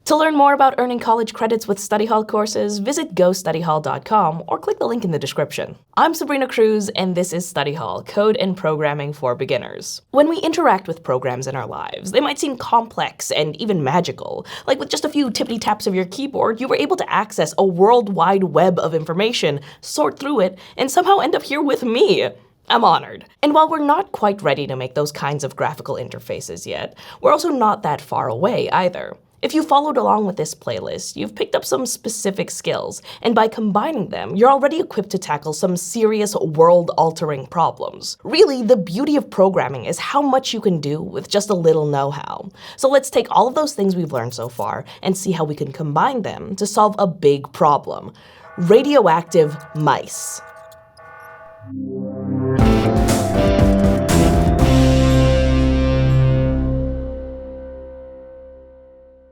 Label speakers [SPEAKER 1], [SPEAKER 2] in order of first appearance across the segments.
[SPEAKER 1] To learn more about earning college credits with study hall courses, visit gostudyhall.com or click the link in the description. I'm Sabrina Cruz, and this is Study Hall, Code and Programming for Beginners. When we interact with programs in our lives, they might seem complex and even magical. Like with just a few tippity taps of your keyboard, you were able to access a worldwide web of information, sort through it, and somehow end up here with me. I'm honored. And while we're not quite ready to make those kinds of graphical interfaces yet, we're also not that far away either. If you followed along with this playlist, you've picked up some specific skills, and by combining them, you're already equipped to tackle some serious world-altering problems. Really, the beauty of programming is how much you can do with just a little know-how. So let's take all of those things we've learned so far and see how we can combine them to solve a big problem: radioactive mice.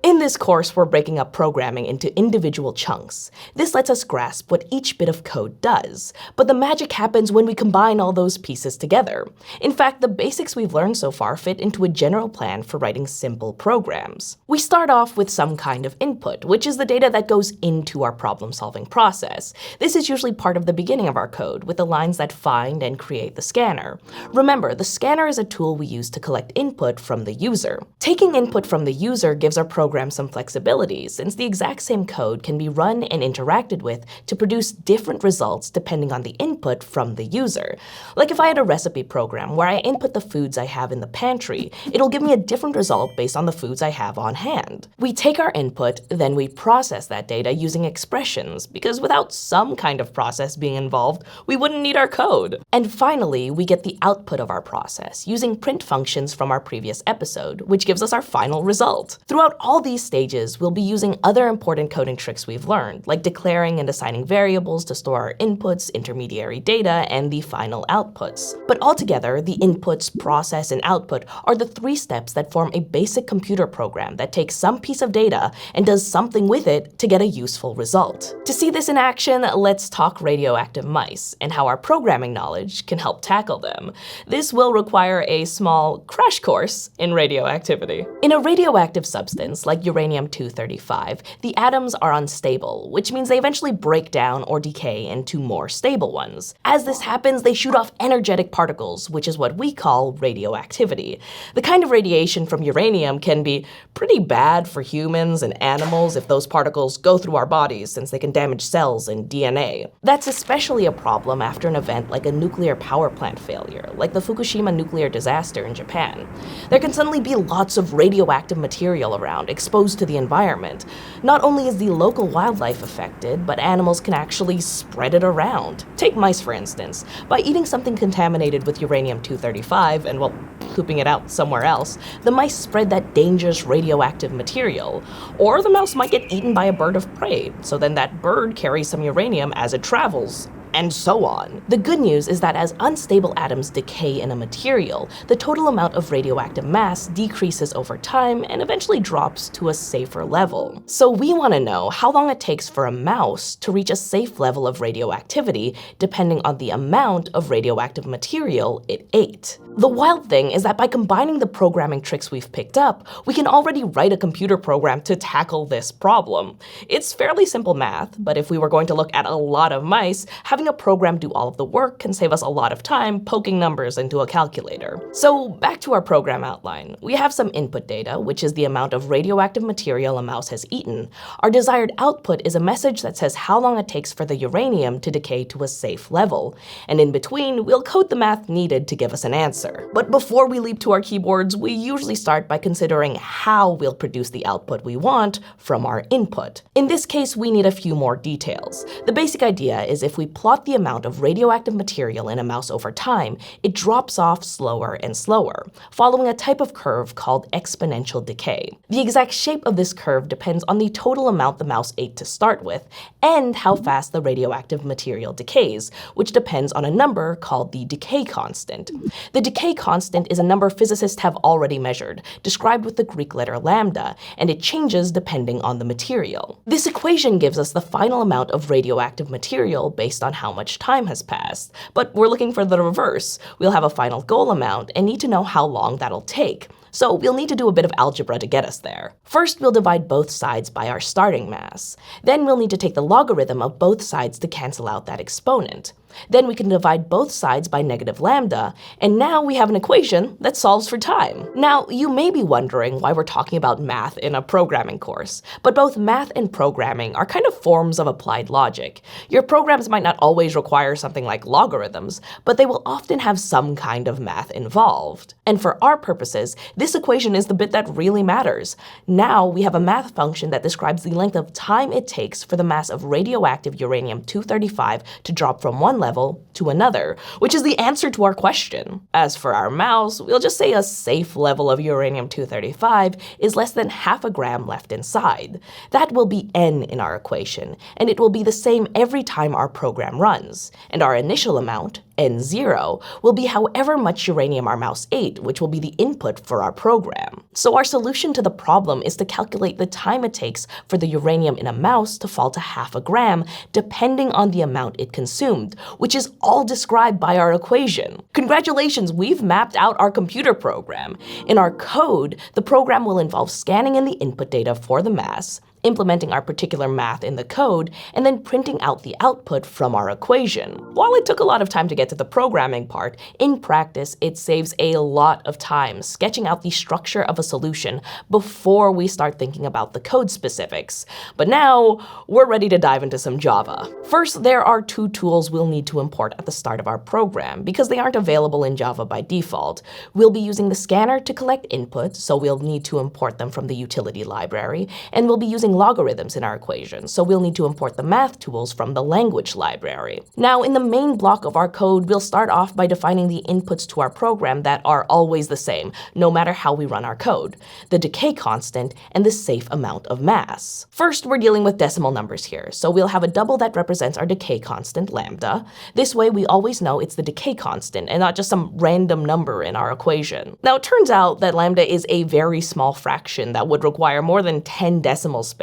[SPEAKER 1] In this course, we're breaking up programming into individual chunks. This lets us grasp what each bit of code does, but the magic happens when we combine all those pieces together. In fact, the basics we've learned so far fit into a general plan for writing simple programs. We start off with some kind of input, which is the data that goes into our problem-solving process. This is usually part of the beginning of our code, with the lines that find and create the scanner. Remember, the scanner is a tool we use to collect input from the user. Taking input from the user gives our program some flexibility, since the exact same code can be run and interacted with to produce different results depending on the input from the user. Like if I had a recipe program where I input the foods I have in the pantry, it'll give me a different result based on the foods I have on hand. We take our input, then we process that data using expressions, because without some kind of process being involved, we wouldn't need our code. And finally, we get the output of our process using print functions from our previous episode, which gives us our final result. Throughout all these stages, we'll be using other important coding tricks we've learned, like declaring and assigning variables to store our inputs, intermediary data, and the final outputs. But altogether, the inputs, process, and output are the three steps that form a basic computer program that takes some piece of data and does something with it to get a useful result. To see this in action, let's talk radioactive mice and how our programming knowledge can help tackle them. This will require a small crash course in radioactivity. In a radioactive substance like uranium-235, the atoms are unstable, which means they eventually break down or decay into more stable ones. As this happens, they shoot off energetic particles, which is what we call radioactivity. The kind of radiation from uranium can be pretty bad for humans and animals if those particles go through our bodies, since they can damage cells and DNA. That's especially a problem after an event like a nuclear power plant failure, like the Fukushima nuclear disaster in Japan. There can suddenly be lots of radioactive material around, exposed to the environment. Not only is the local wildlife affected, but animals can actually spread it around. Take mice, for instance. By eating something contaminated with uranium-235 and, well, pooping it out somewhere else, the mice spread that dangerous radioactive material. Or the mouse might get eaten by a bird of prey, so then that bird carries some uranium as it travels, and so on. The good news is that as unstable atoms decay in a material, the total amount of radioactive mass decreases over time and eventually drops to a safer level. So we want to know how long it takes for a mouse to reach a safe level of radioactivity, depending on the amount of radioactive material it ate. The wild thing is that by combining the programming tricks we've picked up, we can already write a computer program to tackle this problem. It's fairly simple math, but if we were going to look at a lot of mice, having a program do all of the work can save us a lot of time poking numbers into a calculator. So back to our program outline. We have some input data, which is the amount of radioactive material a mouse has eaten. Our desired output is a message that says how long it takes for the uranium to decay to a safe level. And in between, we'll code the math needed to give us an answer. But before we leap to our keyboards, we usually start by considering how we'll produce the output we want from our input. In this case, we need a few more details. The basic idea is if we plot the amount of radioactive material in a mouse over time, it drops off slower and slower, following a type of curve called exponential decay. The exact shape of this curve depends on the total amount the mouse ate to start with, and how fast the radioactive material decays, which depends on a number called the decay constant. The decay constant is a number physicists have already measured, described with the Greek letter lambda, and it changes depending on the material. This equation gives us the final amount of radioactive material based on how much time has passed, but we're looking for the reverse. We'll have a final goal amount and need to know how long that'll take. So we'll need to do a bit of algebra to get us there. First, we'll divide both sides by our starting mass. Then we'll need to take the logarithm of both sides to cancel out that exponent. Then we can divide both sides by negative lambda, and now we have an equation that solves for time. Now, you may be wondering why we're talking about math in a programming course, but both math and programming are kind of forms of applied logic. Your programs might not always require something like logarithms, but they will often have some kind of math involved. And for our purposes, this equation is the bit that really matters. Now we have a math function that describes the length of time it takes for the mass of radioactive uranium-235 to drop from one level to another, which is the answer to our question. As for our mouse, we'll just say a safe level of uranium-235 is less than half a gram left inside. That will be n in our equation, and it will be the same every time our program runs. And our initial amount, N0, will be however much uranium our mouse ate, which will be the input for our program. So our solution to the problem is to calculate the time it takes for the uranium in a mouse to fall to half a gram, depending on the amount it consumed, which is all described by our equation. Congratulations, we've mapped out our computer program. In our code, the program will involve scanning in the input data for the mass, implementing our particular math in the code, and then printing out the output from our equation. While it took a lot of time to get to the programming part, in practice, it saves a lot of time sketching out the structure of a solution before we start thinking about the code specifics. But now, we're ready to dive into some Java. First, there are two tools we'll need to import at the start of our program, because they aren't available in Java by default. We'll be using the scanner to collect input, so we'll need to import them from the utility library, and we'll be using logarithms in our equation, so we'll need to import the math tools from the language library. Now, in the main block of our code, we'll start off by defining the inputs to our program that are always the same, no matter how we run our code: the decay constant and the safe amount of mass. First, we're dealing with decimal numbers here, so we'll have a double that represents our decay constant, lambda. This way, we always know it's the decay constant and not just some random number in our equation. Now, it turns out that lambda is a very small fraction that would require more than 10 decimal spaces.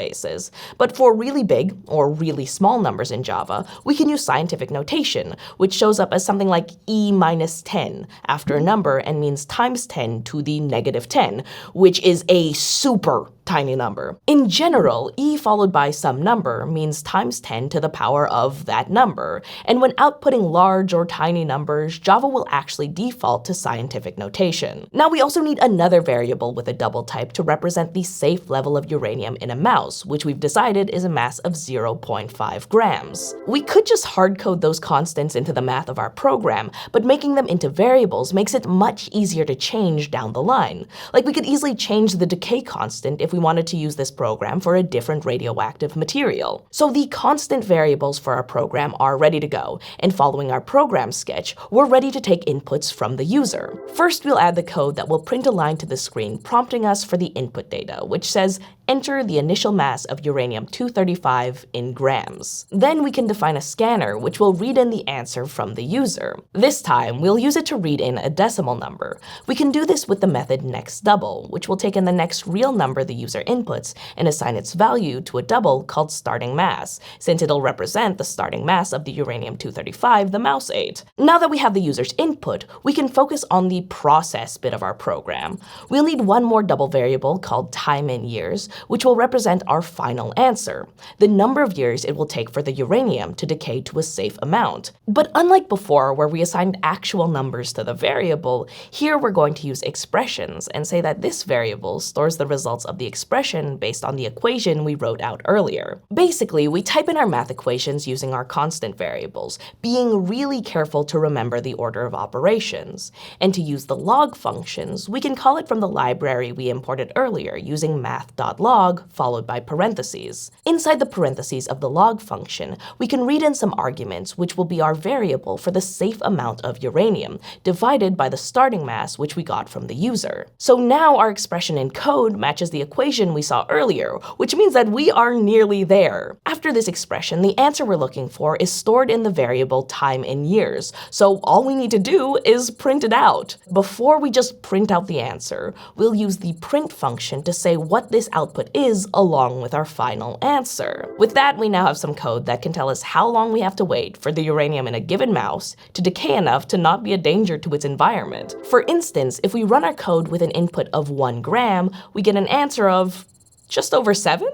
[SPEAKER 1] But for really big or really small numbers in Java, we can use scientific notation, which shows up as something like e minus 10 after a number and means times 10 to the negative 10, which is a super tiny number. In general, e followed by some number means times 10 to the power of that number, and when outputting large or tiny numbers, Java will actually default to scientific notation. Now, we also need another variable with a double type to represent the safe level of uranium in a mouse, which we've decided is a mass of 0.5 grams. We could just hardcode those constants into the math of our program, but making them into variables makes it much easier to change down the line. Like, we could easily change the decay constant if we wanted to use this program for a different radioactive material. So the constant variables for our program are ready to go, and following our program sketch, we're ready to take inputs from the user. First, we'll add the code that will print a line to the screen prompting us for the input data, which says, enter the initial mass of uranium-235 in grams. Then we can define a scanner, which will read in the answer from the user. This time, we'll use it to read in a decimal number. We can do this with the method nextDouble, which will take in the next real number the user inputs and assign its value to a double called starting mass, since it'll represent the starting mass of the uranium-235 the mouse ate. Now that we have the user's input, we can focus on the process bit of our program. We'll need one more double variable called time in years, which will represent our final answer, the number of years it will take for the uranium to decay to a safe amount. But unlike before, where we assigned actual numbers to the variable, here we're going to use expressions and say that this variable stores the results of the expression based on the equation we wrote out earlier. Basically, we type in our math equations using our constant variables, being really careful to remember the order of operations. And to use the log functions, we can call it from the library we imported earlier using math.log followed by parentheses. Inside the parentheses of the log function, we can read in some arguments, which will be our variable for the safe amount of uranium, divided by the starting mass which we got from the user. So now our expression in code matches the equation we saw earlier, which means that we are nearly there. After this expression, the answer we're looking for is stored in the variable time in years, so all we need to do is print it out. Before we just print out the answer, we'll use the print function to say what this output output is along with our final answer. With that, we now have some code that can tell us how long we have to wait for the uranium in a given mouse to decay enough to not be a danger to its environment. For instance, if we run our code with an input of 1 gram, we get an answer of just over 7?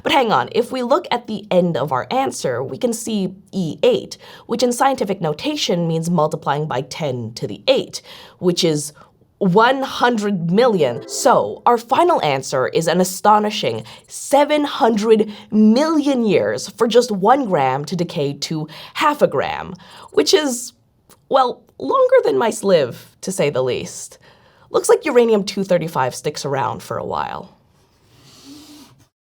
[SPEAKER 1] But hang on, if we look at the end of our answer, we can see E8, which in scientific notation means multiplying by 10 to the 8, which is 100 million. So our final answer is an astonishing 700 million years for just 1 gram to decay to half a gram, which is, well, longer than mice live, to say the least. Looks like uranium-235 sticks around for a while.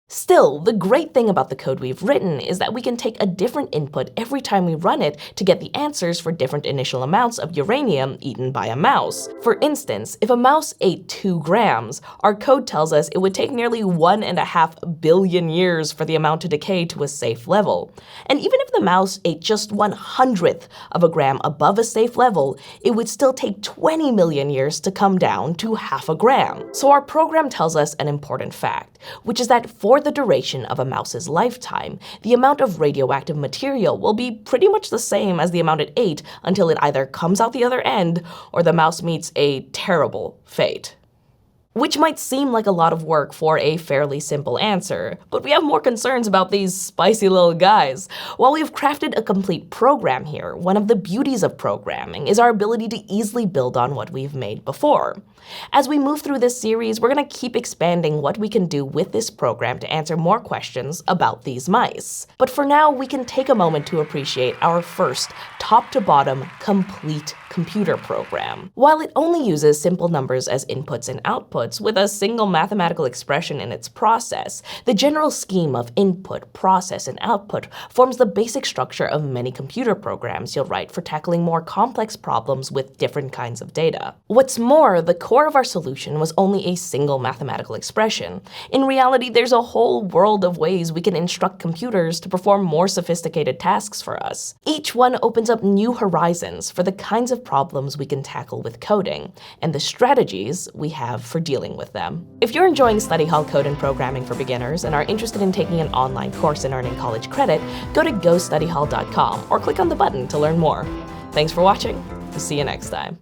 [SPEAKER 1] Still, the great thing about the code we've written is that we can take a different input every time we run it to get the answers for different initial amounts of uranium eaten by a mouse. For instance, if a mouse ate 2 grams, our code tells us it would take nearly 1.5 billion years for the amount to decay to a safe level. And even if the mouse ate just 1/100th of a gram above a safe level, it would still take 20 million years to come down to half a gram. So our program tells us an important fact, which is that for the duration of a mouse's lifetime, the amount of radioactive material will be pretty much the same as the amount it ate until it either comes out the other end or the mouse meets a terrible fate. Which might seem like a lot of work for a fairly simple answer, but we have more concerns about these spicy little guys. While we've crafted a complete program here, one of the beauties of programming is our ability to easily build on what we've made before. As we move through this series, we're going to keep expanding what we can do with this program to answer more questions about these mice. But for now, we can take a moment to appreciate our first top-to-bottom complete computer program. While it only uses simple numbers as inputs and outputs with a single mathematical expression in its process, the general scheme of input, process, and output forms the basic structure of many computer programs you'll write for tackling more complex problems with different kinds of data. What's more, the core of our solution was only a single mathematical expression. In reality, there's a whole world of ways we can instruct computers to perform more sophisticated tasks for us. Each one opens up new horizons for the kinds of problems we can tackle with coding, and the strategies we have for dealing with them. If you're enjoying Study Hall Code and Programming for Beginners and are interested in taking an online course and earning college credit, go to gostudyhall.com or click on the button to learn more. Thanks for watching. See you next time.